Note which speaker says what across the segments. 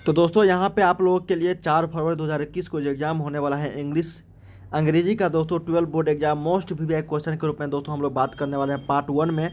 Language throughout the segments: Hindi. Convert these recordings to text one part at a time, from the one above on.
Speaker 1: तो दोस्तों यहाँ पे आप लोगों के लिए 4 फरवरी 2021 को जो एग्जाम होने वाला है इंग्लिश अंग्रेजी का दोस्तों 12 board exam most VVI question के रूप में दोस्तों हम लोग बात करने वाले हैं पार्ट 1 में।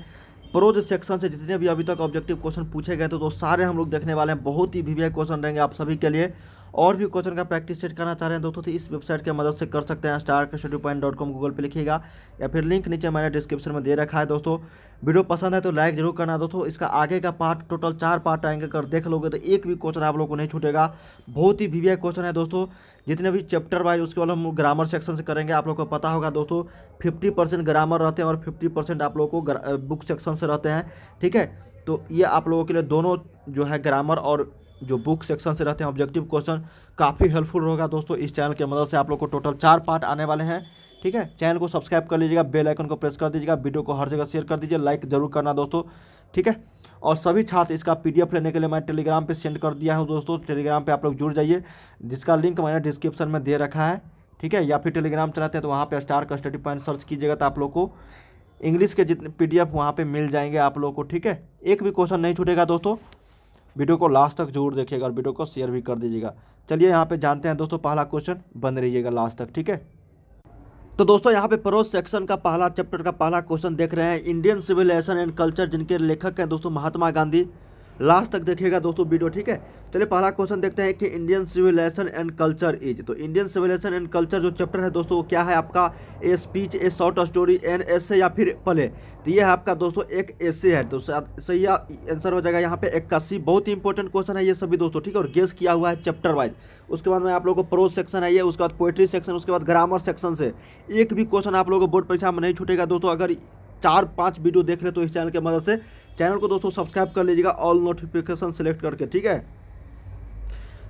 Speaker 1: प्रोज सेक्शन से जितने भी अभी तक ऑब्जेक्टिव क्वेश्चन पूछे गए थे तो सारे हम लोग देखने वाले हैं। बहुत ही वीवीआई क्वेश्चन रहेंगे आप सभी के लिए। और भी क्वेश्चन का प्रैक्टिस सेट करना चाह रहे हैं दोस्तों तो इस वेबसाइट की मदद से कर सकते हैं। starkstudypoint.com गूगल पे लिखिएगा या फिर लिंक नीचे मैंने डिस्क्रिप्शन में दे रखा है। दोस्तों वीडियो पसंद है तो लाइक जरूर करना दोस्तों। इसका आगे का पार्ट टोटल 4 पार्ट आएंगे, अगर देख लोगे तो एक भी क्वेश्चन आप लोगों को नहीं छूटेगा। बहुत ही वीवीआई क्वेश्चन है दोस्तों। जितने भी चैप्टर वाइज उसके बाद हम ग्रामर सेक्शन से करेंगे। आप लोग को पता होगा दोस्तों 50% ग्रामर रहते हैं और 50% आप लोगों को बुक सेक्शन से रहते हैं। ठीक है, तो ये आप लोगों के लिए दोनों जो है ग्रामर और जो बुक सेक्शन से रहते हैं ऑब्जेक्टिव क्वेश्चन काफ़ी हेल्पफुल होगा दोस्तों। इस चैनल की मदद से आप लोग को टोटल 4 पार्ट आने वाले हैं। ठीक है, चैनल को सब्सक्राइब कर लीजिएगा, बेल आइकन को प्रेस कर दीजिएगा, वीडियो को हर जगह शेयर कर दीजिए, लाइक जरूर करना दोस्तों। ठीक है, और सभी छात्र इसका पीडीएफ लेने के लिए मैं टेलीग्राम पे सेंड कर दिया हूँ दोस्तों। टेलीग्राम पे आप लोग जुड़ जाइए, जिसका लिंक मैंने डिस्क्रिप्शन में दे रखा है। ठीक है, या फिर टेलीग्राम चलाते हैं तो वहाँ पे स्टार स्टडी पॉइंट सर्च कीजिएगा तो आप लोग को इंग्लिश के जितने पीडीएफ वहाँ पे मिल जाएंगे आप लोग को। ठीक है, एक भी क्वेश्चन नहीं छूटेगा दोस्तों। वीडियो को लास्ट तक जरूर देखिएगा और वीडियो को शेयर भी कर दीजिएगा। चलिए यहाँ पे जानते हैं दोस्तों पहला क्वेश्चन, बन रहिएगा लास्ट तक। ठीक है, तो दोस्तों यहाँ पे प्रोज सेक्शन का पहला चैप्टर का पहला क्वेश्चन देख रहे हैं, इंडियन सिविलाइजेशन एंड कल्चर, जिनके लेखक हैं दोस्तों महात्मा गांधी। लास्ट तक देखिएगा दोस्तों वीडियो। ठीक है, चलिए पहला क्वेश्चन देखते हैं कि Indian civilisation and culture is. तो इंडियन सिविलाइजेशन एंड कल्चर जो चैप्टर है दोस्तों वो क्या है आपका, a speech, a short story, an essay या फिर प्ले। तो ये है आपका दोस्तों एक एसे है। तो सही आंसर हो जाएगा यहाँ पे 81। बहुत ही इंपॉर्टेंट क्वेश्चन है ये सभी दोस्तों। ठीक है, और गेस किया हुआ है चैप्टर वाइज। उसके बाद में आप लोगों को प्रोज सेक्शन है ये, उसके बाद पोएट्री सेक्शन, उसके बाद ग्रामर सेक्शन से एक भी क्वेश्चन आप लोगों को बोर्ड परीक्षा में नहीं छूटेगा दोस्तों। अगर 4-5 वीडियो देख रहे तो इस चैनल की मदद से चैनल को दोस्तों सब्सक्राइब कर लीजिएगा, ऑल नोटिफिकेशन सिलेक्ट करके। ठीक है,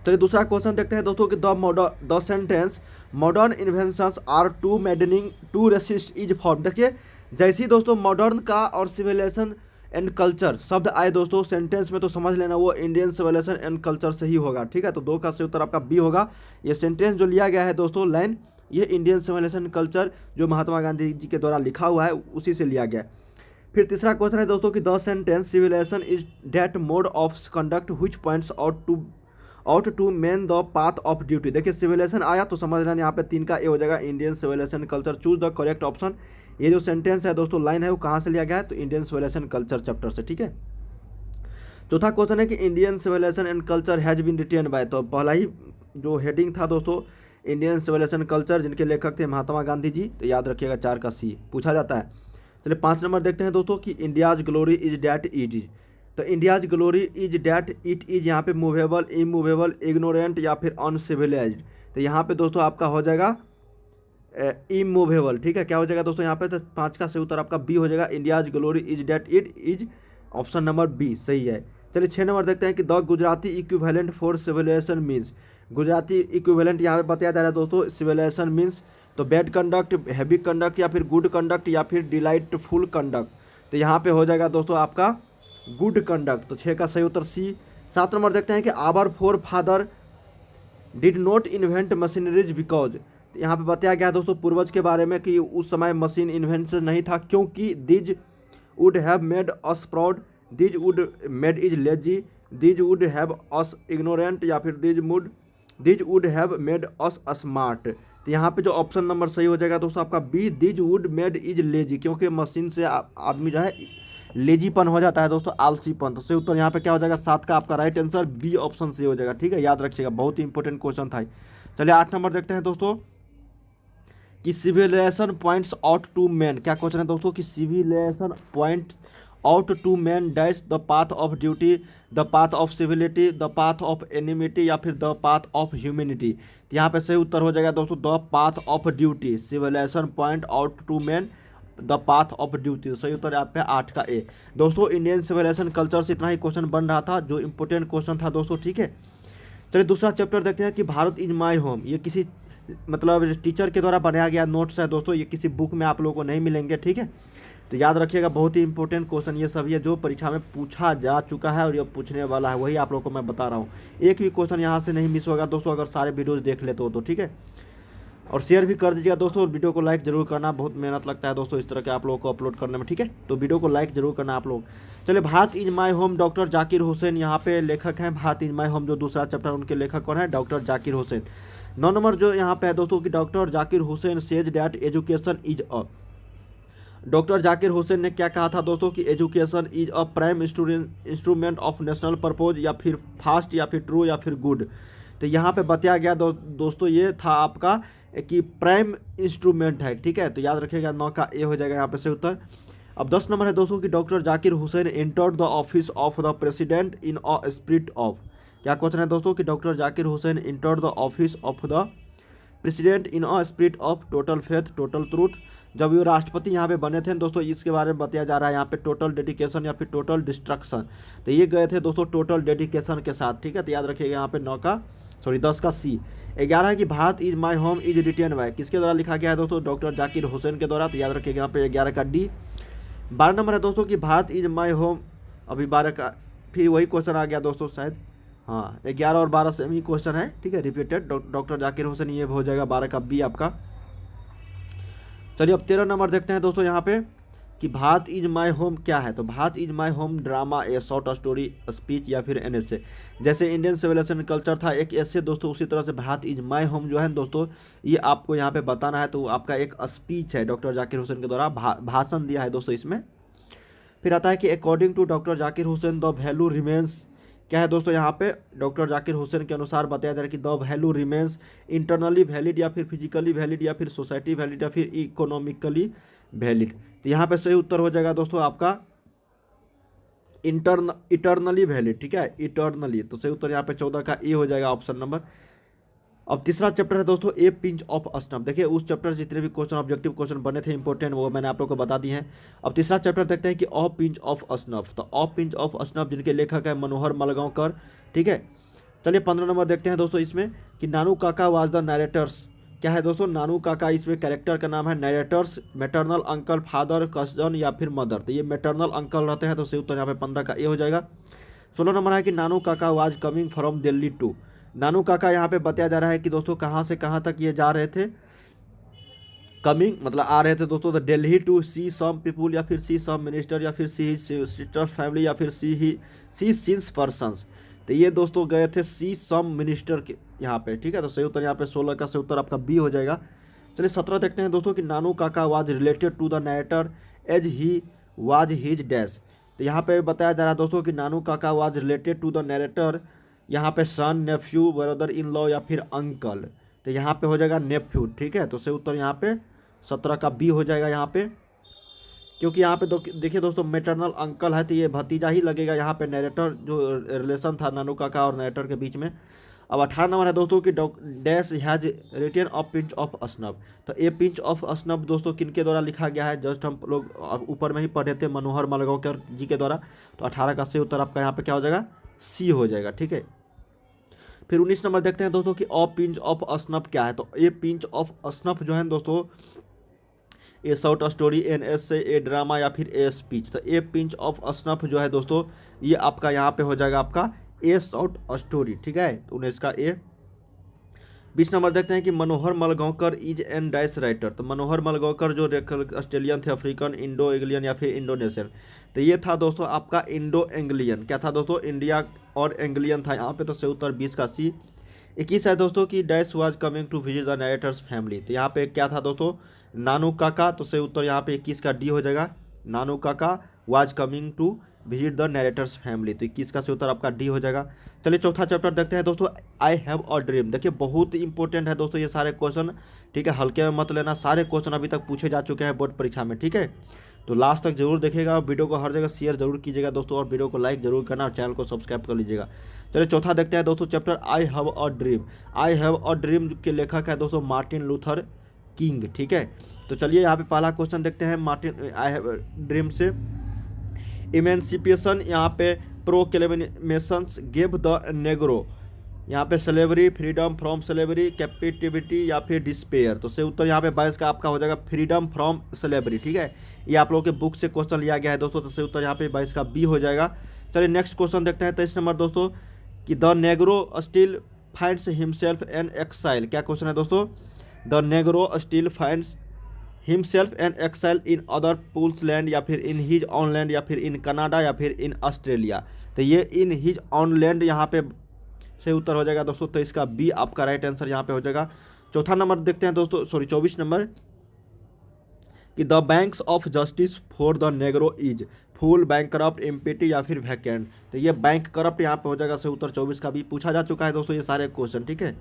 Speaker 1: चलिए दूसरा क्वेश्चन देखते हैं दोस्तों कि the sentence modern inventions are too maddening to resist is form. देखिए जैसे ही दोस्तों मॉडर्न का और सिविलाइजेशन एंड कल्चर शब्द आए दोस्तों सेंटेंस में तो समझ लेना वो इंडियन सिविलाइजेशन एंड कल्चर से ही होगा। ठीक है, तो 2 का सही उत्तर आपका बी होगा। ये सेंटेंस जो लिया गया है दोस्तों लाइन, ये इंडियन सिविलाइजेशन कल्चर जो महात्मा गांधी जी के द्वारा लिखा हुआ है उसी से लिया गया। फिर तीसरा क्वेश्चन है दोस्तों कि the sentence civilisation is that mode of conduct which points out to men the path of duty. देखिए सिविलाइजेशन आया तो समझ लेना यहाँ पे 3 का ए हो जाएगा, Indian civilisation culture. Choose the correct option. ये जो सेंटेंस है दोस्तों लाइन है वो कहाँ से लिया गया है, तो इंडियन सिविलाइजेशन कल्चर चैप्टर से। ठीक है, चौथा क्वेश्चन है कि Indian civilisation and culture has been written by. तो पहला ही जो हेडिंग था दोस्तों इंडियन सिविलाइजेशन कल्चर, जिनके लेखक थे महात्मा गांधी जी। तो याद रखिएगा 4 का सी पूछा जाता है। चलिए 5 नंबर देखते हैं दोस्तों कि India's glory is that it is. तो India's glory is that it is यहाँ पे मूवेबल, इमूवेबल, इग्नोरेंट या फिर अनसिविलाइज्ड। तो यहाँ पे दोस्तों आपका हो जाएगा इमूवेबल। ठीक है, क्या हो जाएगा दोस्तों यहाँ पे, तो 5 का सही उत्तर आपका बी हो जाएगा, India's glory is that it is. Option number B सही है। चलिए 6 नंबर देखते हैं कि the Gujarati equivalent for civilisation means. Gujarati equivalent यहाँ पे बताया जा रहा है दोस्तों सिविलाइजेशन मीन्स तो बैड कंडक्ट, हैवी कंडक्ट या फिर गुड कंडक्ट या फिर डिलाइटफुल कंडक्ट। तो यहाँ पे हो जाएगा दोस्तों आपका गुड कंडक्ट। तो 6 का सही उत्तर सी। 7 नंबर देखते हैं कि our forefather did not invent machineries because. यहाँ पे बताया गया दोस्तों पूर्वज के बारे में कि उस समय मशीन इन्वेंशन नहीं था क्योंकि these would have made us proud, these would made is lazy, these would have us ignorant या फिर these would have made us smart. तो यहाँ पे जो ऑप्शन नंबर सही हो जाएगा दोस्तों आपका B, these would made is lazy, क्योंकि मशीन से आदमी जो है लेजीपन हो जाता है दोस्तों, आलसीपन। तो सही उत्तर यहाँ पे क्या हो जाएगा 7 का आपका राइट आंसर बी ऑप्शन सही हो जाएगा। ठीक है, याद रखिएगा बहुत ही इंपॉर्टेंट क्वेश्चन था। चलिए 8 नंबर देखते हैं दोस्तों कि civilisation points out to man. क्या क्वेश्चन है दोस्तों कि civilisation point out to man dash the path of duty, the path of civility, the path of enmity या फिर द पाथ ऑफ ह्यूमैनिटी। तो यहाँ पे सही उत्तर हो जाएगा दोस्तों the path of duty. Civilisation point out to man the path of duty. सही उत्तर यहाँ पे 8 का ए। दोस्तों इंडियन सिविलाइजेशन कल्चर से इतना ही क्वेश्चन बन रहा था जो इंपॉर्टेंट क्वेश्चन था दोस्तों। ठीक है, चलिए दूसरा चैप्टर देखते हैं कि भारत इज माई होम। ये किसी मतलब टीचर के द्वारा बनाया गया नोट्स है दोस्तों, ये किसी बुक में आप लोगों को नहीं मिलेंगे। ठीक है, तो याद रखिएगा बहुत ही इंपॉर्टेंट क्वेश्चन ये सभी है जो परीक्षा में पूछा जा चुका है और ये पूछने वाला है, वही आप लोगों को मैं बता रहा हूँ। एक भी क्वेश्चन यहाँ से नहीं मिस होगा दोस्तों अगर सारे वीडियोज़ देख लेते हो तो। ठीक है, और शेयर भी कर दीजिएगा दोस्तों, और वीडियो को लाइक जरूर करना, बहुत मेहनत लगता है दोस्तों इस तरह के आप लोगों को अपलोड करने में, ठीक है। तो वीडियो को लाइक जरूर करना आप लोग। चलिए, Bharat is my home, doctor Zakir Hussain यहाँ पे लेखक हैं। भारत इज माय होम जो दूसरा चैप्टर, उनके लेखक कौन है? डॉक्टर जाकिर हुसैन। 9 नंबर जो यहाँ पे है दोस्तों कि doctor Zakir Hussain says that education is a, doctor Zakir Hussain ने क्या कहा था दोस्तों कि education is a prime instrument of national purpose, या फिर फास्ट, या फिर ट्रू, या फिर गुड। तो यहाँ पे बताया गया दोस्तों ये था आपका कि प्राइम इंस्ट्रूमेंट है, ठीक है। तो याद रखिएगा 9 का ए हो जाएगा यहाँ पे से उत्तर। अब 10 नंबर है दोस्तों कि doctor Zakir Hussain entered the office of the president in a spirit of, क्या क्वेश्चन है दोस्तों कि doctor Zakir Hussain entered the office of the president in a spirit of total faith, total truth. जब ये राष्ट्रपति यहाँ पे बने थे दोस्तों, इसके बारे में बताया जा रहा है यहाँ पे टोटल डेडिकेशन या फिर टोटल डिस्ट्रक्शन। तो ये गए थे दोस्तों टोटल डेडिकेशन के साथ, ठीक है। तो याद रखिएगा यहाँ पे 10 का सी। 11 है कि Bharat is my home is retain by, किसके द्वारा लिखा गया है दोस्तों? डॉक्टर जाकिर हुसैन के द्वारा। तो याद रखिएगा यहाँ पे 11 का डी। 12 नंबर है दोस्तों कि भारत इज माई होम, अभी 12 का फिर वही क्वेश्चन आ गया दोस्तों शायद, हाँ 11 और 12 सेम ही क्वेश्चन है, ठीक है, रिपीटेड। डॉक्टर जाकिर हुसैन, ये हो जाएगा 12 का बी आपका। चलिए अब 13 नंबर देखते हैं दोस्तों यहाँ पे कि भारत इज माय होम क्या है? तो Bharat is my home drama, A short story, speech, या फिर एन एसे। जैसे इंडियन सिविलाइजेशन कल्चर था एक ऐसे दोस्तों, उसी तरह से भारत इज माय होम जो है दोस्तों ये आपको यहाँ पे बताना है। तो आपका एक स्पीच है डॉक्टर जाकिर हुसैन के द्वारा, भाषण दिया है दोस्तों इसमें। फिर आता है कि according to doctor Zakir Hussain the value remains, क्या है दोस्तों यहाँ पे डॉक्टर जाकिर हुसैन के अनुसार बताया जा रहा है कि the value remains internally valid, या फिर फिजिकली वैलिड, या फिर सोसाइटी वैलिड, या फिर इकोनॉमिकली वैलिड। तो यहाँ पे सही उत्तर हो जाएगा दोस्तों आपका इटर्नली वैलिड, ठीक है, इटर्नली। तो सही उत्तर यहाँ पे 14 का ए हो जाएगा, ऑप्शन नंबर। अब तीसरा चैप्टर है दोस्तों ए पिंच ऑफ स्नफ। देखिए उस चैप्टर से जितने भी क्वेश्चन ऑब्जेक्टिव क्वेश्चन बने थे इंपॉर्टेंट, वो मैंने आप लोग को बता दिए हैं। अब तीसरा चैप्टर देखते हैं कि ऑ पिंच ऑफ स्नफ। तो ऑ पिंच ऑफ स्नफ जिनके लेखक है मनोहर मलगांवकर, ठीक है। चलिए 15 नंबर देखते हैं दोस्तों इसमें कि Nanu Kaka was the narrator's, क्या है दोस्तों? नानू काका इसमें कैरेक्टर का नाम है। Narrator's maternal uncle, father, cousin, या फिर मदर। तो ये मैटरनल अंकल रहते हैं, तो सही उत्तर यहाँ पे 15 का ए हो जाएगा। 16 नंबर है कि Nanu Kaka was coming from Delhi to. Nanu Kaka यहाँ पे बताया जा रहा है कि दोस्तों कहाँ से कहाँ तक ये जा रहे थे, कमिंग मतलब आ रहे थे दोस्तों the Delhi to see some people, या फिर सी सम मिनिस्टर, या फिर सी सिस्टर फैमिली, या फिर सी सिंस पर्सन्स। तो ये दोस्तों गए थे सी सम मिनिस्टर के यहाँ पे, ठीक है। तो सही उत्तर यहाँ पे 16 का सही उत्तर आपका बी हो जाएगा। चलिए 17 देखते हैं दोस्तों कि Nanu Kaka was related to the narrator as he was his dash. तो यहाँ पे बताया जा रहा है दोस्तों कि Nanu Kaka was related to the narrator, यहाँ पे son, nephew, brother in law, या फिर अंकल। तो यहाँ पे हो जाएगा नेफ्यू, ठीक है। तो सही उत्तर यहाँ पे 17 का बी हो जाएगा यहाँ पे, क्योंकि यहाँ पे देखिए दोस्तों मैटरनल अंकल है तो ये भतीजा ही लगेगा यहाँ पे, नरेटर जो रिलेशन था नानू काका और नरेटर के बीच में। अब 18 नंबर है दोस्तों कि dash has retain of pinch of snuff. तो ए पिंच ऑफ स्नफ दोस्तों किनके द्वारा लिखा गया है? जस्ट हम लोग ऊपर में ही पढ़े थे, मनोहर मलगांवकर जी के द्वारा। तो 18 का सही उत्तर आपका यहाँ पे क्या हो जाएगा? सी हो जाएगा, ठीक है। फिर 19 नंबर देखते हैं दोस्तों कि ऑफ पिंच ऑफ स्नफ क्या है? तो ए पिंच ऑफ स्नफ जो है दोस्तों ए short story, an essay, A drama, या फिर ए स्पीच। तो ए पिंच ऑफ स्नफ जो है दोस्तों ये आपका यहाँ पे हो जाएगा आपका ए शॉर्ट स्टोरी, ठीक है। तो 19 का ए। 20 नंबर देखते हैं कि मनोहर मलगांवकर इज एन डाइस राइटर। तो मनोहर मलगांवकर जो ऑस्ट्रेलियन थे, अफ्रीकन, इंडो एंग्लियन, या फिर इंडोनेशियन। तो ये था दोस्तों आपका इंडो एंग्लियन, क्या था दोस्तों? इंडिया और एंग्लियन था यहाँ पे। तो सही उत्तर 20 का सी। 21 है दोस्तों कि dash was coming to visit the narrator's family. तो यहाँ पे क्या था दोस्तों? नानू काका। तो सही उत्तर यहाँ पे 21 का डी हो जाएगा, Nanu Kaka was coming to visit the narrator's family. तो 21 का सही उत्तर आपका डी हो जाएगा। चलिए चौथा चैप्टर देखते हैं दोस्तों आई हैव अ ड्रीम। देखिए बहुत इंपॉर्टेंट है दोस्तों ये सारे क्वेश्चन, ठीक है, हल्के में मत लेना, सारे क्वेश्चन अभी तक पूछे जा चुके हैं बोर्ड परीक्षा में, ठीक है। तो लास्ट तक जरूर देखिएगा, वीडियो को हर जगह शेयर जरूर कीजिएगा दोस्तों, और वीडियो को लाइक जरूर करना, और चैनल को सब्सक्राइब कर लीजिएगा। चलिए चौथा देखते हैं दोस्तों chapter I have a dream. I have a dream के लेखक है दोस्तों मार्टिन लूथर किंग, ठीक है। तो चलिए यहाँ पे पहला क्वेश्चन देखते हैं Martin I have a dream से। इमेंसिपेशन यहाँ पे प्रोक्लेमेशंस गेव द नेग्रो, यहाँ पे स्लेवरी, फ्रीडम फ्रॉम स्लेवरी, कैपिटिविटी, या फिर डिस्पेयर। तो सही उत्तर यहाँ पे 22 का आपका हो जाएगा फ्रीडम फ्रॉम स्लेवरी, ठीक है। ये आप लोगों के बुक से क्वेश्चन लिया गया है दोस्तों। तो सही उत्तर यहाँ पे 22 का बी हो जाएगा। चलिए नेक्स्ट क्वेश्चन देखते हैं 23 नंबर दोस्तों कि the negro still finds himself an exile. क्या क्वेश्चन है दोस्तों? The negro still finds himself an exile in other people's land, या फिर इन हिज ऑन लैंड, या फिर इन कनाडा, या फिर इन ऑस्ट्रेलिया। तो ये इन हिज ऑन लैंड यहाँ पे सही उत्तर हो जाएगा दोस्तों। तो इसका बी आपका राइट आंसर यहाँ पे हो जाएगा। चौथा नंबर देखते हैं दोस्तों, सॉरी 24 नंबर, कि the banks of justice for the Negro is full, bank corrupt, empty, या फिर वैकेंट। तो ये बैंक करप्ट यहाँ पे हो जाएगा सही उत्तर। 24 का भी पूछा जा चुका है दोस्तों ये सारे क्वेश्चन, ठीक है।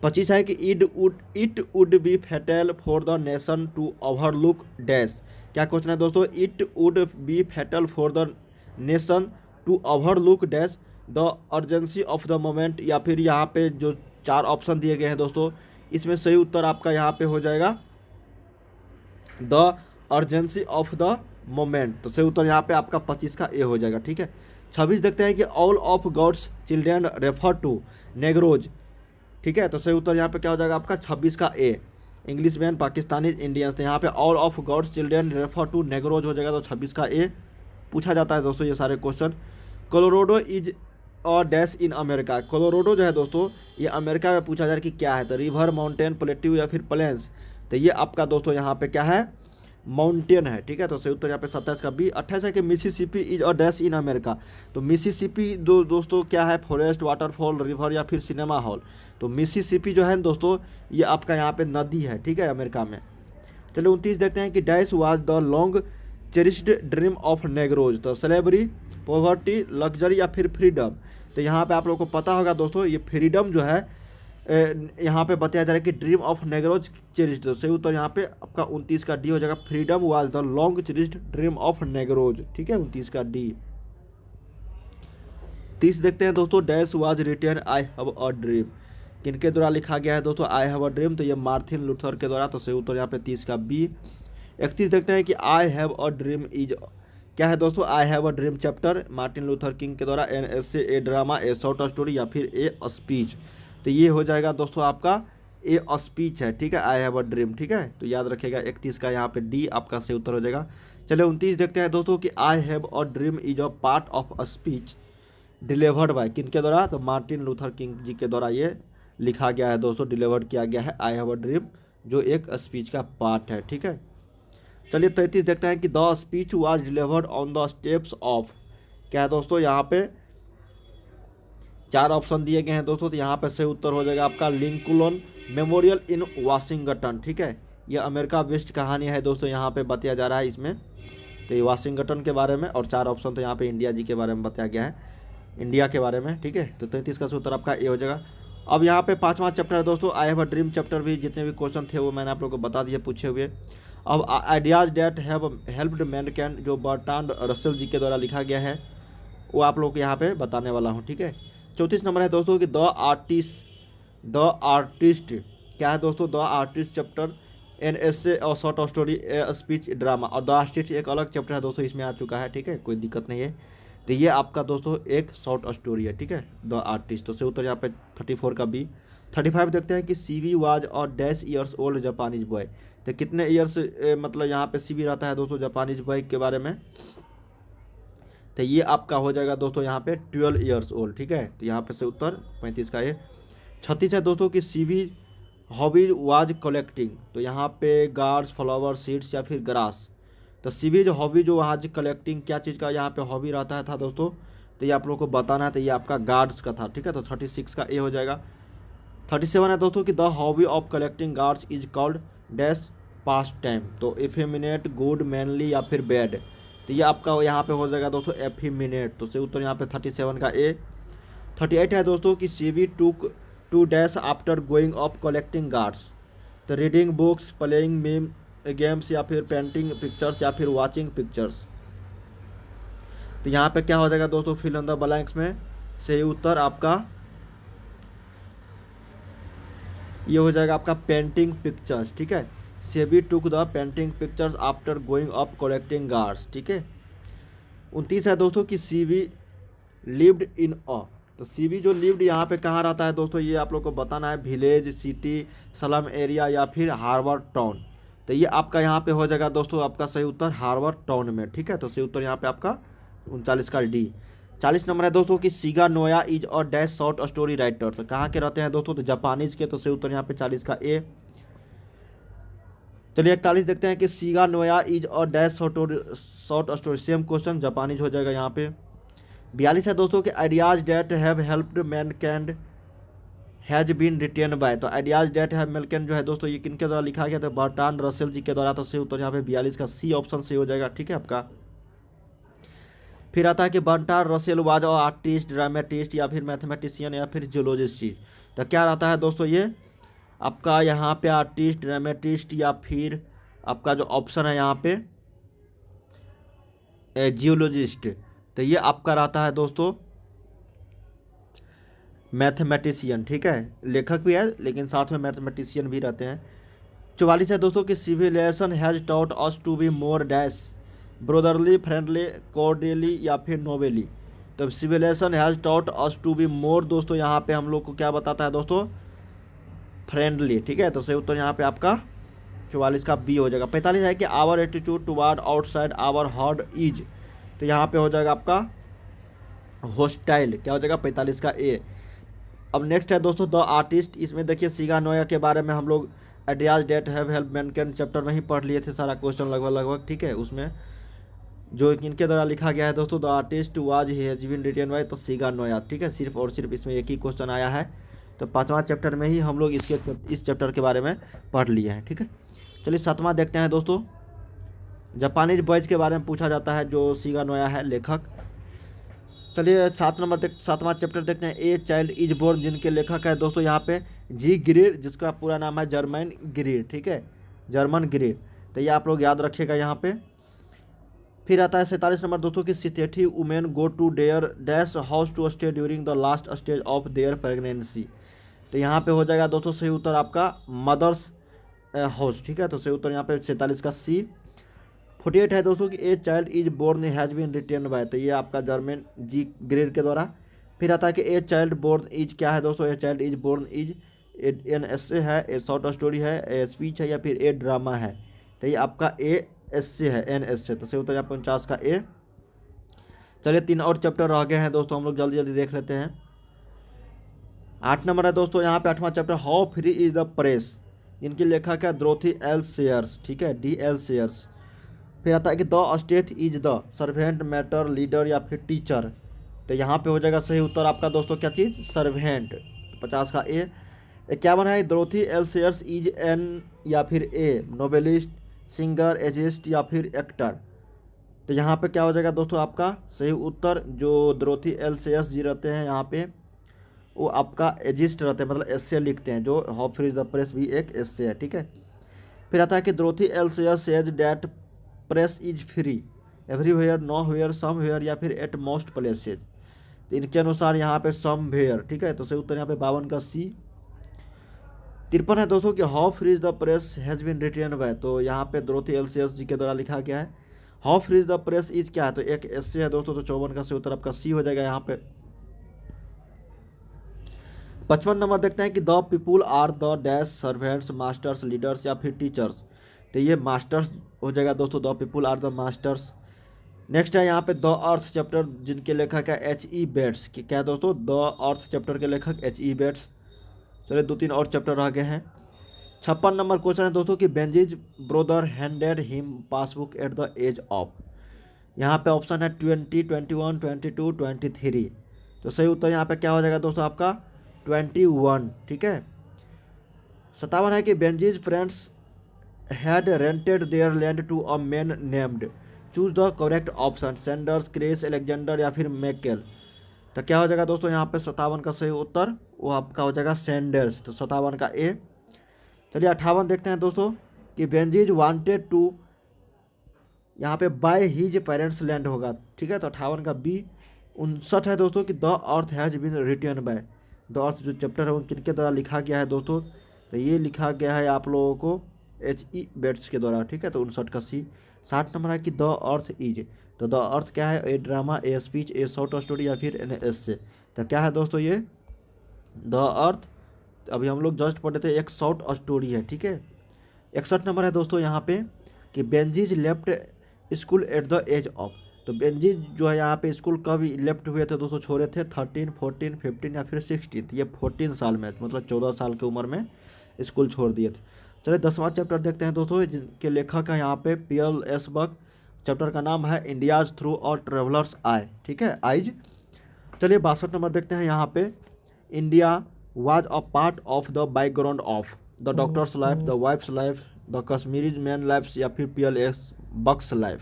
Speaker 1: 25 है कि it would be fatal for the nation to overlook dash. क्या क्वेश्चन है दोस्तों, it would be fatal for the nation to overlook dash the urgency of the moment, या फिर यहाँ पे जो 4 ऑप्शन दिए गए हैं दोस्तों, इसमें सही उत्तर आपका यहाँ पे हो जाएगा the urgency of the moment. तो सही उत्तर यहाँ पे आपका 25 का ए हो जाएगा, ठीक है। 26 देखते हैं कि all of God's children refer to negroes, ठीक है। तो सही उत्तर यहाँ पे क्या हो जाएगा आपका 26 का A, English man, Pakistani, Indians. तो यहाँ पे all of God's children refer to negroes हो जाएगा। तो 26 का ए पूछा जाता है दोस्तों ये सारे question. Colorado is a dash in America. Colorado जो है दोस्तों ये अमेरिका में पूछा जा रहा है कि क्या है। तो रिवर, माउंटेन, प्लेट्यू, या फिर प्लेन्स। तो ये आपका दोस्तों यहाँ पे क्या है, माउंटेन है, ठीक है। तो सही उत्तर यहाँ पे 27 का बी। 28 है कि Mississippi is a dash in America. तो मिसिसिपी दोस्तों क्या है, फॉरेस्ट, वाटरफॉल, रिवर, या फिर सिनेमा हॉल। तो मिसिसिपी जो है दोस्तों ये आपका यहाँ पे नदी है, ठीक है, अमेरिका में। चलिए 29 देखते हैं कि dash was the long cherished dream of नेग्रोज। तो स्लेवरी, पॉवर्टी, लग्जरी, या फिर फ्रीडम। तो यहाँ पे आप लोगों को पता होगा दोस्तों ये फ्रीडम जो है यहाँ पे बताया जा रहा है कि ड्रीम ऑफ नेग्रोज चेरिश्ड। तो सही उत्तर यहाँ पे आपका 29 का डी हो जाएगा। Freedom was the long cherished dream of negroes, ठीक है, 29 का डी। 30 देखते हैं दोस्तों, dash was written I have a dream. किनके द्वारा लिखा गया है दोस्तों आई हैव अ ड्रीम। तो ये मार्टिन लूथर के द्वारा। तो सही उत्तर यहाँ पे 30 का बी। 31 देखते हैं कि आई हैव अ ड्रीम इज क्या है दोस्तों, आई have a dream chapter, Martin Luther king के द्वारा, an essay, A drama, A short story, या फिर ए स्पीच। तो ये हो जाएगा दोस्तों आपका ए स्पीच है, ठीक है, आई हैव अ ड्रीम, ठीक है। तो याद रखिएगा 31 का यहाँ पे डी आपका सही उत्तर हो जाएगा। चलिए 29 देखते हैं दोस्तों कि आई have a dream is a part of a speech delivered by किनके द्वारा। तो मार्टिन लूथर किंग जी के द्वारा ये लिखा गया है दोस्तों, डिलीवर्ड किया गया है आई हैव अ ड्रीम, जो एक स्पीच का पार्ट है, ठीक है। चलिए 33 देखते हैं कि the speech was delivered on the steps of. क्या है दोस्तों, यहाँ पे 4 ऑप्शन दिए गए हैं दोस्तों। तो यहाँ पे सही उत्तर हो जाएगा आपका लिंकन मेमोरियल इन वाशिंगटन, ठीक है। ये अमेरिका बेस्ड कहानी है दोस्तों, यहाँ पे बताया जा रहा है इसमें। तो ये वाशिंगटन के बारे में, और 4 ऑप्शन तो यहाँ पे इंडिया जी के बारे में बताया गया है, इंडिया के बारे में, ठीक है। तो 33 का उत्तर आपका ए हो जाएगा। अब यहाँ पे 5वां चैप्टर है दोस्तों, आई हैव अ ड्रीम चैप्टर भी जितने भी क्वेश्चन थे वो मैंने आप लोगों को बता दिए पूछे हुए। अब ideas that have helped Mankind, जो बर्ट्रांड रसेल जी के द्वारा लिखा गया है, वो आप लोग को यहाँ पे बताने वाला हूँ, ठीक है। 34 नंबर है दोस्तों कि द आर्टिस्ट क्या है दोस्तों, the artist chapter, an essay और short story, a speech, drama. और द आर्टिस्ट एक अलग चैप्टर है दोस्तों, इसमें आ चुका है, ठीक है, कोई दिक्कत नहीं है। तो ये आपका दोस्तों एक शॉर्ट स्टोरी है, ठीक है, द आर्टिस्ट। तो सही उत्तर यहाँ पे 34 का बी। 35 देखते हैं कि सीवी वाज और dash years old Japanese boy. तो कितने ईयर्स मतलब यहाँ पे सीवी रहता है दोस्तों जापानीज बॉय के बारे में। तो ये आपका हो जाएगा दोस्तों यहाँ पे 12 ईयर्स ओल्ड, ठीक है। तो यहाँ पे से उत्तर 35 का ये। 36 है दोस्तों कि सीवी हॉबी वाज कलेक्टिंग। तो यहाँ पे गार्ड्स, फ्लावर, सीड्स, या फिर ग्रास। तो सीवी जो हॉबी जो वहाँ कलेक्टिंग क्या चीज़ का यहाँ पे हॉबी रहता है था दोस्तों, तो ये आप लोग को बताना है। तो ये आपका गार्ड्स का था, ठीक है। तो 36 का ए हो जाएगा। 37 है दोस्तों कि the hobby of collecting guards is called dash past time. तो इफेमिनेट, गुड, मैनली, या फिर बैड। तो ये आपका यहाँ पे हो जाएगा दोस्तों एफिमिनेट। तो सही उत्तर यहाँ पे 37 का ए। 38 है दोस्तों कि CV to dash after going off collecting guards. तो reading books, playing meme games, या फिर पेंटिंग पिक्चर्स, या फिर वाचिंग पिक्चर्स। तो यहाँ पे क्या हो जाएगा दोस्तों फिल इन द ब्लैंक्स में सही उत्तर आपका ये हो जाएगा आपका पेंटिंग पिक्चर्स, ठीक है। SEBI took the painting pictures after going off collecting guards, ठीक है। 29 है दोस्तों कि सीवी लिव्ड इन अ। तो सीवी जो लिव्ड यहाँ पे कहाँ रहता है दोस्तों, ये आप लोग को बताना है, विलेज, सिटी, स्लम एरिया, या फिर हार्बर टाउन। तो ये आपका यहाँ पे हो जाएगा दोस्तों आपका सही उत्तर हार्बर टाउन में, ठीक है। तो सही उत्तर यहाँ पे आपका 39 का डी। 40 नंबर है दोस्तों कि Shiga Naoya is a dash short story writer. तो कहाँ के रहते हैं दोस्तों, तो जापानीज के। तो सही उत्तर यहाँ पे 40 का ए। चलिए 41 देखते हैं कि Shiga Naoya is a dash short story, same question Japanese हो जाएगा यहाँ पे। 42 है दोस्तों कि ideas that have helped mankind has been written by, तो आइडियाज डेट हैव मैनकाइंड जो है दोस्तों ये किनके द्वारा लिखा गया था, बर्ट्रांड रसेल जी के द्वारा, तो सही उत्तर यहाँ पे 42 का सी ऑप्शन सही हो जाएगा, ठीक है आपका। फिर आता है कि Bertrand Russell was a artist, dramatist या फिर मैथमेटिशियन या फिर जियोलॉजिस्ट, तो क्या रहता है दोस्तों ये आपका यहाँ पे आर्टिस्ट, ड्रामेटिस्ट या फिर आपका जो ऑप्शन है यहाँ पे जियोलॉजिस्ट, तो ये आपका रहता है दोस्तों मैथमेटिशियन, ठीक है। लेखक भी है लेकिन साथ में मैथमेटिशियन भी रहते हैं। 44 है दोस्तों कि civilisation has taught us to be more dash brotherly, friendly, cordially या फिर नोबेली, तो civilisation has taught us to be more दोस्तों यहाँ पे हम लोग को क्या बताता है दोस्तों, फ्रेंडली, ठीक है। तो सही उत्तर यहाँ पे आपका 44 का बी हो जाएगा। 45 है कि our attitude toward outside our hoard is, तो यहाँ पे हो जाएगा आपका होस्टाइल, क्या हो जाएगा 45 का ए। अब नेक्स्ट है दोस्तों द आर्टिस्ट, इसमें देखिए सीगा नोया के बारे में हम लोग ideas that have help mankind chapter में ही पढ़ लिए थे सारा क्वेश्चन लगभग, ठीक है। उसमें जो इनके द्वारा लिखा गया है दोस्तों the artist was has been written by, तो सीगा नोया, ठीक है। सिर्फ और सिर्फ इसमें एक ही क्वेश्चन आया है, तो 5वां चैप्टर में ही हम लोग इस चैप्टर के बारे में पढ़ लिए हैं, ठीक है। चलिए 7वां देखते हैं दोस्तों, जापानीज बॉयज के बारे में पूछा जाता है, जो सीगा नोया है लेखक। चलिए 7वां चैप्टर देखते हैं, ए चाइल्ड इज बोर्न, जिनके लेखक है दोस्तों यहाँ पे जी ग्रीर, जिसका पूरा नाम है जर्मन ग्रीर, ठीक है, जर्मन ग्रीर, तो ये आप लोग याद रखिएगा यहाँ पे। फिर आता है 47 नंबर दोस्तों की सिथेठी women go to their dash house to stay during the last stage of their pregnancy, तो यहाँ पे हो जाएगा दोस्तों सही उत्तर आपका मदर्स हाउस, ठीक है। तो सही उत्तर यहाँ पे 47 का सी। 48 है दोस्तों कि a child is born has been written by, तो ये आपका जर्मन जी ग्रेड के द्वारा। फिर आता है कि ए चाइल्ड बोर्न इज क्या है दोस्तों, a child is born is an essay है, ए शॉर्ट स्टोरी है, ए स्पीच है या फिर ए ड्रामा है, तो ये आपका ए एस्से है, एन एस्से, तो सही उत्तर यहाँ 49 का ए। चलिए 3 और चैप्टर रह गए हैं दोस्तों, हम लोग जल्दी जल्दी देख लेते हैं। 8 नंबर है दोस्तों यहाँ पे 8वां chapter how free is the press, इनकी लेखक है ड्रोथी एल सेयर्स, ठीक है, डी एल सेयर्स। फिर आता है कि the state is the servant matter leader या फिर टीचर, तो यहाँ पे हो जाएगा सही उत्तर आपका दोस्तों क्या चीज़, सर्वेंट, 50 का ए। 51 है Dorothy L shares is an या फिर ए नोवेलिस्ट, सिंगर, एजिस्ट या फिर एक्टर, तो यहाँ पे क्या हो जाएगा दोस्तों आपका सही उत्तर, जो ड्रोथी एल सेयर्स जी रहते हैं यहाँ पे वो आपका एजिस्ट रहते हैं, मतलब एस्से लिखते हैं, जो how free is the press भी एक एस्से है, ठीक है। फिर आता है कि Dorothy L Sayers says that press is free everywhere, nowhere, somewhere या फिर एट मोस्ट प्लेसेज, तो इनके अनुसार यहाँ पे सम वेयर, ठीक है। तो सही उत्तर यहाँ पे 52 का सी। 53 है दोस्तों कि how free is the press has been written by, तो यहाँ पे ड्रोथी एल सेयर्स जी के द्वारा लिखा गया है। How free is the press is क्या है, तो एक एस्से है दोस्तों, तो 54 का सही उत्तर आपका सी हो जाएगा यहाँ पे। 55 नंबर देखते हैं कि the people are the dash servants, masters, leaders या फिर टीचर्स, तो ये मास्टर्स हो जाएगा दोस्तों, the people are the masters. Next है यहाँ पे द अर्थ चैप्टर, जिनके लेखक है एच ई बेट्स, कि क्या है दोस्तों, द अर्थ चैप्टर के लेखक एच ई बेट्स। चलिए 2-3 और चैप्टर रह गए हैं। 56 नंबर क्वेश्चन है दोस्तों कि Benjy's brother handed him passbook at the age of, यहाँ पे ऑप्शन है 20, 21, 22, 23, तो सही उत्तर यहाँ पे क्या हो जाएगा दोस्तों आपका 21, ठीक है। 57 है कि Benjy's friends had rented their land to a man named, choose the correct option, Sanders, Cress, Alexander या फिर मैकेल, तो क्या हो जाएगा दोस्तों यहाँ पे 57 का सही उत्तर वो आपका हो जाएगा सैंडर्स, तो 57 का ए। चलिए 58 देखते हैं दोस्तों कि बेंजीज वांटेड टू, यहाँ पे बाय हिज पेरेंट्स लैंड होगा, ठीक है, तो 58 का बी। 59 है दोस्तों कि the earth has been written by, the earth जो चैप्टर है वो किनके द्वारा लिखा गया है दोस्तों, तो ये लिखा गया है आप लोगों को एच ई बेट्स के द्वारा, ठीक है, तो 59 का सी। 60 नंबर है कि द अर्थ इज, तो द अर्थ क्या है, a drama, a speech, a short story या फिर एन एस्से, तो क्या है दोस्तों ये द अर्थ, अभी हम लोग जस्ट पढ़े थे एक शॉर्ट स्टोरी है, ठीक है। 61 नंबर है दोस्तों यहाँ पे कि Benjy's left school at the age of, तो बेंजीज जो है यहाँ पे स्कूल कब लेफ्ट हुए थे दोस्तों, छोड़े थे 13, 14, 15 या फिर 16, ये 14 साल में, मतलब 14 साल की उम्र में स्कूल छोड़ दिए थे। चलिए 10वां चैप्टर देखते हैं दोस्तों, जिनके लेखक है यहाँ पे पीएल एस बक। चैप्टर का नाम है इंडियाज थ्रू और ट्रेवलर्स आई, ठीक है, आइज। चलिए 62 नंबर देखते हैं यहाँ पे। India was a part of the background of the doctor's life, the wife's life, the Kashmiri man life, या फिर Pearl S Buck's life.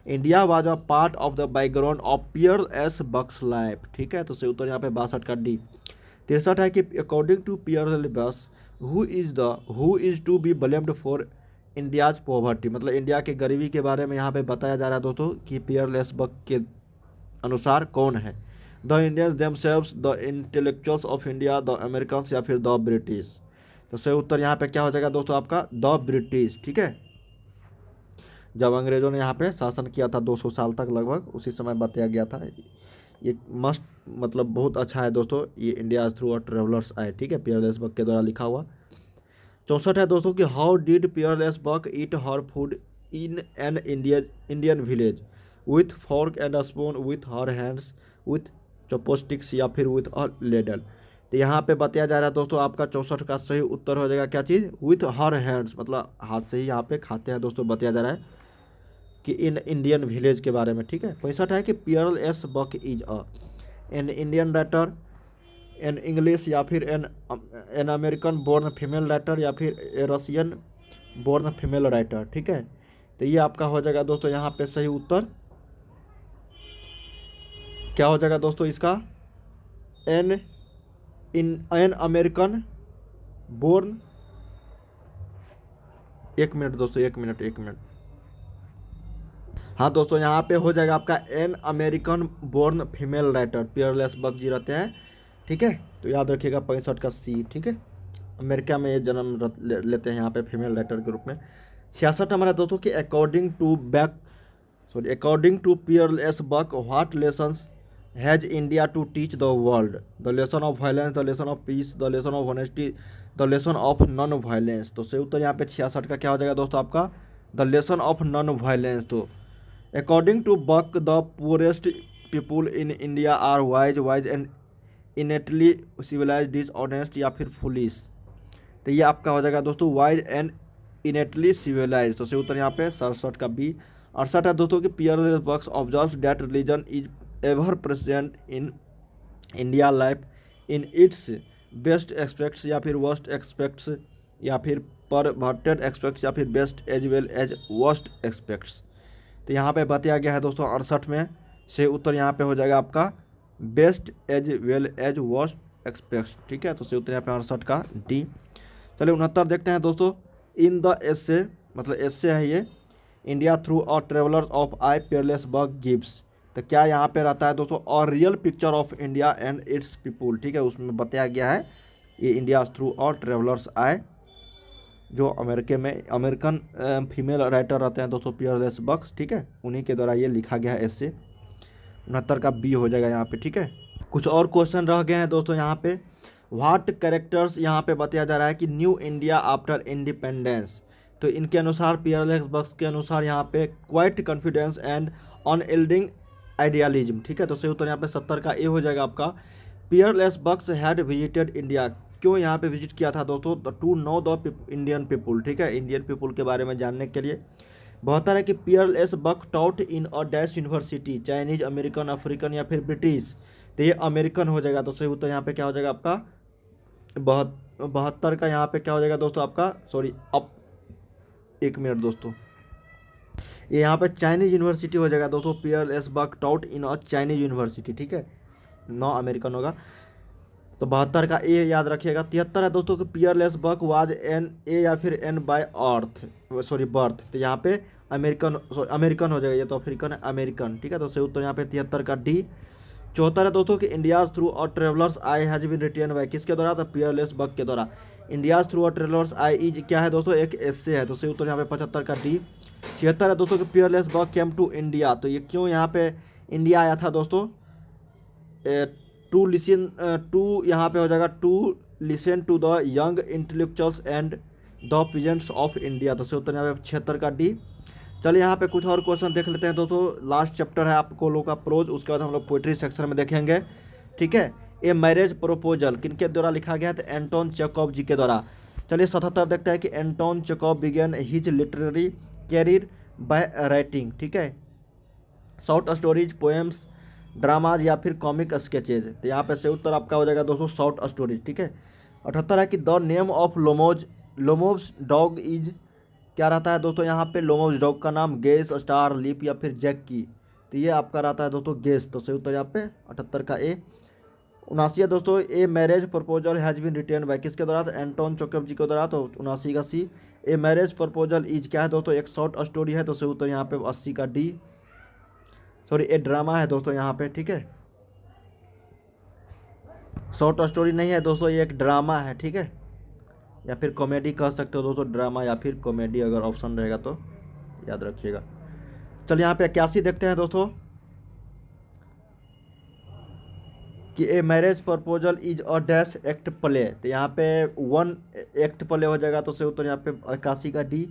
Speaker 1: India was a part of the background of Pearl S Buck's life, ठीक है, तो सही उत्तर यहाँ पे 62 का डी। 63 है कि according to Pearl Buck who is to be blamed for India's poverty, मतलब इंडिया के गरीबी के बारे में यहाँ पे बताया जा रहा है दोस्तों कि पीएल एस बक के अनुसार कौन है। The Indians themselves, the intellectuals of India, the Americans, या फिर द ब्रिटिश। तो सही उत्तर यहाँ पे क्या हो जाएगा दोस्तों आपका द ब्रिटिश, ठीक है। जब अंग्रेजों ने यहाँ पे शासन किया था 200 साल तक लगभग, उसी समय बताया गया था। ये मस्ट मतलब बहुत अच्छा है दोस्तों, ये इंडिया थ्रू और ट्रेवलर्स आए, ठीक है, पीएल एस बक के द्वारा लिखा हुआ। 64 है दोस्तों कि how did Pearl S Buck eat her food in an Indian village, with fork and spoon, with her hands, with chopsticks, या फिर विथ अ लेडल। तो यहाँ पे बताया जा रहा है दोस्तों आपका 64 का सही उत्तर हो जाएगा क्या चीज़, विथ हर हैंड्स, मतलब हाथ से ही यहाँ पे खाते हैं दोस्तों, बताया जा रहा है कि इन इंडियन विलेज के बारे में, ठीक है। 65 है कि Pearl S Buck is an Indian writer, an English, या फिर an American born female writer, या फिर a Russian born female writer, ठीक है। तो ये आपका हो जाएगा दोस्तों यहाँ पे सही उत्तर क्या हो जाएगा दोस्तों इसका, एन अमेरिकन बोर्न, एक मिनट दोस्तों, एक मिनट। हाँ दोस्तों, यहाँ पे हो जाएगा आपका an American born female writer, Pearl S Buck ji रहते हैं, ठीक है। तो याद रखिएगा 65 का सी, ठीक है, अमेरिका में ये जन्म लेते हैं यहाँ पे फीमेल राइटर के रूप में। 66 हमारा दोस्तों कि according to Pearl S Buck what lessons has India to teach the world, the lesson of violence, the lesson of peace, the lesson of honesty, the lesson of non violence. तो सही उत्तर यहाँ पे 66 का क्या हो जाएगा दोस्तों आपका the lesson of non violence. तो according to Buck the poorest people in India are wise and innately civilise, dishonest, या फिर फुलिश। तो ये आपका हो जाएगा दोस्तों वाइज एंड इनेटली सिविलाइज। तो सही उत्तर यहाँ पे 67 का बी। 68 है दोस्तों कि Pearl S Buck observes that religion is ever present in India life in its best expects, या फिर वर्स्ट एक्सपेक्ट्स, या फिर परवर्टेड एक्सपेक्ट्स, या फिर best as well as worst expects. तो यहाँ पे बताया गया है दोस्तों 68 में से उत्तर यहाँ पे हो जाएगा आपका best as well as worst expects, ठीक है। तो से उत्तर यहाँ पे 68 का डी। चलिए 69 देखते हैं दोस्तों। इन द एसे, मतलब एसे है ये, India through our travellers of eye Pearl S Buck gives. तो क्या यहाँ पे रहता है दोस्तों और real picture of India and its people, ठीक है, उसमें बताया गया है ये इंडिया थ्रू और ट्रेवलर्स आए, जो अमेरिकन फीमेल राइटर रहते हैं दोस्तों पीएल एस बक्स, ठीक है, उन्हीं के द्वारा ये लिखा गया है ऐसे। 69 का बी हो जाएगा यहाँ पे, ठीक है। कुछ और क्वेश्चन रह गए हैं दोस्तों यहाँ पे। व्हाट कैरेक्टर्स यहाँ पे बताया जा रहा है कि न्यू इंडिया आफ्टर इंडिपेंडेंस। तो इनके अनुसार पीएल एस बक्स के अनुसार यहाँ पे क्वाइट कॉन्फिडेंस एंड अनएल्डिंग आइडियालिज्म, ठीक है। तो सही उत्तर यहाँ पे 70 का ए हो जाएगा आपका। Pearl S Bucks had visited India, क्यों यहाँ पे विजिट किया था दोस्तों, to know the Indian people, ठीक है, इंडियन पीपुल के बारे में जानने के लिए। 72 है कि Pearl S Buck taught in a dash university, Chinese, American, African, या फिर ब्रिटिश। तो ये अमेरिकन हो जाएगा। तो सही उत्तर यहाँ पे क्या हो जाएगा आपका 72 का यहाँ पे क्या हो जाएगा दोस्तों आपका, सॉरी अब एक मिनट दोस्तों, ये यहाँ पे चाइनीज यूनिवर्सिटी हो जाएगा दोस्तों। Pearl S Buck taught in a Chinese university, ठीक है, 9 अमेरिकन होगा। तो 72 का ए याद रखिएगा। 73 है दोस्तों कि Pearl S Buck was an A या फिर एन बाय बर्थ। तो यहाँ पे अमेरिकन हो जाएगा, ये तो अफ्रीकन है, अमेरिकन, ठीक है। तो सही उत्तर यहाँ पे 73 का डी। 74 है दोस्तों कि India's through our travellers eye has been written by, किसके द्वारा, तो पीएल एस बक के द्वारा। India's through our travellers eye is क्या है दोस्तों, एक एस्से है। तो सही उत्तर यहाँ पे 75 का डी। 76 है दोस्तों कि Pearl S Buck came to India. तो ये क्यों यहाँ पे इंडिया आया था दोस्तों, टू लिसन टू यहाँ पे हो जाएगा to listen to the young intellectuals and the peasants of India. तो सही उत्तर यहाँ पे 76 का डी। चलिए यहाँ पे कुछ और क्वेश्चन देख लेते हैं दोस्तों। लास्ट चैप्टर है आपको लोग का प्रोज, उसके बाद हम लोग पोइट्री सेक्शन में देखेंगे, ठीक है। ए मैरिज प्रपोजल किनके द्वारा लिखा गया था, एंटोन चेखोव जी के द्वारा। चलिए 77 देखते हैं कि Anton Chekhov began his literary career by writing, ठीक है, शॉर्ट स्टोरीज, पोएम्स, ड्रामाज या फिर कॉमिक स्केचेज। तो यहाँ पे सही उत्तर आपका हो जाएगा दोस्तों शॉर्ट स्टोरीज, ठीक है। 78 है कि the name of Lomov's dog is, क्या रहता है दोस्तों यहाँ पे लोमोव्स डॉग का नाम, गेस, स्टार, लीप या फिर जैकी। तो ये आपका रहता है दोस्तों गेस। तो सही उत्तर यहाँ पे 78 का ए। 79 है दोस्तों a marriage proposal has been written by, किसके द्वारा, तो एंटोन चेखव जी के द्वारा। तो 79 का सी। ए मैरिज प्रपोजल इज क्या है दोस्तों, एक शॉर्ट स्टोरी है। तो सही उत्तर यहाँ पे 80 का डी। सॉरी ए ड्रामा है दोस्तों यहाँ पे, ठीक है, शॉर्ट स्टोरी नहीं है दोस्तों, ये एक ड्रामा है, ठीक है, या फिर कॉमेडी कह सकते हो दोस्तों, ड्रामा या फिर कॉमेडी अगर ऑप्शन रहेगा तो याद रखिएगा। चलिए यहाँ पे 81 देखते हैं दोस्तों कि ए marriage proposal is a dash act play. तो यहाँ पे 1 एक्ट प्ले हो जाएगा। तो सही उत्तर यहाँ पे 81 का डी।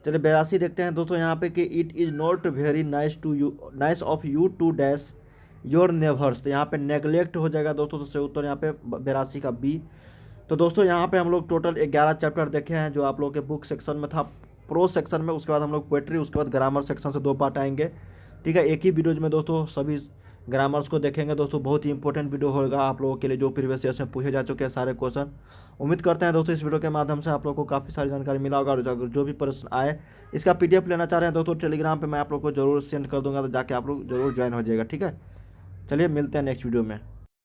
Speaker 1: चलिए 82 देखते हैं दोस्तों यहाँ पे कि it is not very nice of you to dash your neighbours. तो यहाँ पे नेगलेक्ट हो जाएगा दोस्तों। तो सही उत्तर यहाँ पे 82 का बी। तो दोस्तों यहाँ पे हम लोग टोटल 11 चैप्टर देखे हैं जो आप लोगों के बुक सेक्शन में था, प्रो सेक्शन में, उसके बाद हम लोग पोएट्री, उसके बाद ग्रामर सेक्शन से 2 पार्ट आएंगे, ठीक है। एक ही वीडियोज में दोस्तों सभी ग्रामर्स को देखेंगे दोस्तों। बहुत ही इंपॉर्टेंट वीडियो होगा आप लोगों के लिए, जो प्रीवियस ईयर्स में पूछे जा चुके हैं सारे क्वेश्चन। उम्मीद करते हैं दोस्तों इस वीडियो के माध्यम से आप लोगों को काफ़ी सारी जानकारी मिला होगा। और जो भी प्रश्न आए इसका PDF लेना चाह रहे हैं दोस्तों, टेलीग्राम पे मैं आप लोग को जरूर सेंड कर दूंगा, तो जाके आप लोग जरूर ज्वाइन हो जाएगा, ठीक है। चलिए मिलते हैं नेक्स्ट वीडियो में।